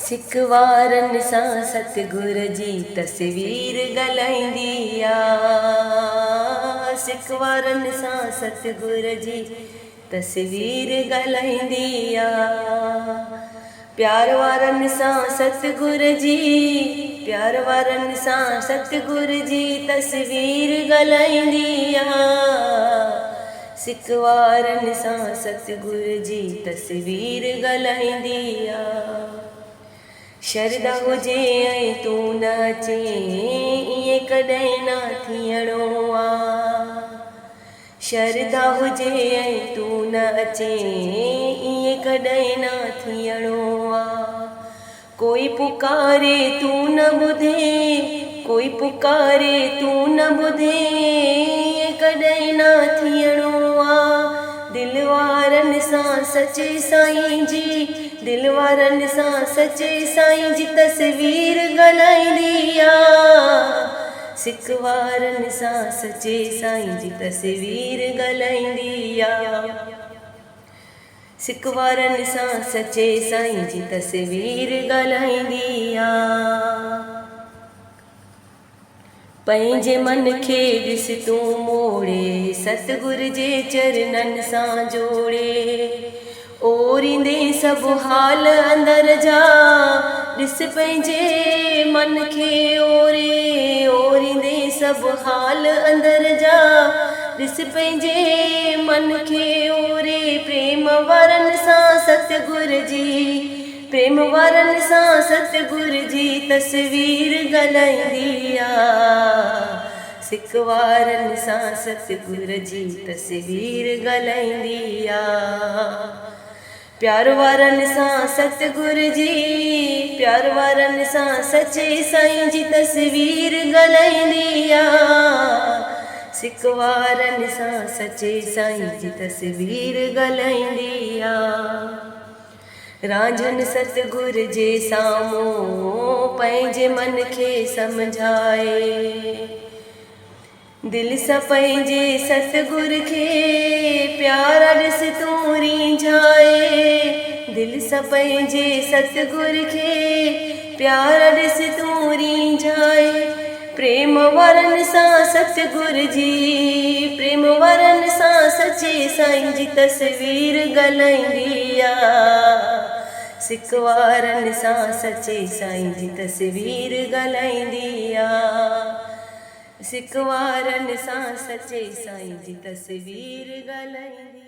सिकवारनि सां सतगुर जी तस्वीर ॻाल्हाईंदी आ। सिकवारनि सां सतगुर जी तस्वीर ॻाल्हाईंदी आ। प्यार वारनि सां सतगुर जी, प्यार वारनि सां सतगुर जी तस्वीर ॻाल्हाईंदी आ। सिकवारनि सां सतगुर जी तस्वीर ॻाल्हाईंदी आ। शरदा हुजे ऐं तू न अचे ईअं कॾहिं न थियणो आ। शरदा हुजे ऐं तू न अचे ईअं कॾहिं न थियणो आ। कोई पुकारे तू न ॿुधे, कोई पुकारे तू न ॿुधे ईअं कॾहिं न थियणो आ। दिल वारनि सां सचे साईं जी, दिल वारनि सां सचे साईं जी तस्वीर ॻाल्हाईंदी आ। सिकवारनि सां सचे साईं जी तस्वीर ॻाल्हाईंदी आ। सिकवारनि सां सचे साईं जी तस्वीर ॻाल्हाईंदी आ। पंहिंजे मन खे ॾिस तूं मोड़े, सतगुर जे चरणनि सां जोड़े। ओरींदे सभु हाल अंदर जा, ॾिस पंहिंजे मन खे ओरे। ओरींदे सभु हाल अंदर जा, ॾिस पंहिंजे मन खे ओरे। प्रेम वारनि सां सतगुर जी, प्रेम वारनि सां सतगुर जी तस्वीर ॻाल्हाईंदी आ। सिकवारनि सां सतगुर जी तस्वीर ॻाल्हाईंदी आ। प्यार वारनि सां सतगुर जी, प्यार वारनि सां सचे साईं जी तस्वीर ॻाल्हाईंदी आ। सिकवारनि सां सचे साईं जी तस्वीर ॻाल्हाईंदी आ। रांझनि सतगुर जे साम्हूं पंहिंजे मन खे सम्झाए। दिल सां पंहिंजे सतगुर खे प्यार ॾिस तूं रीझाए। दिल सां पंहिंजे सतगुर खे प्यार ॾिस तूं रीझाए। प्रेम वारनि सां सतगुर जी, प्रेम वारनि सां सचे साईं जी तस्वीर ॻाल्हाईंदी आ। सिकवारनि सां सचे साईं जी तस्वीर ॻाल्हाईंदी आ। सिकवारनि सां सचे साईं जी तस्वीर ॻाल्हाईंदी।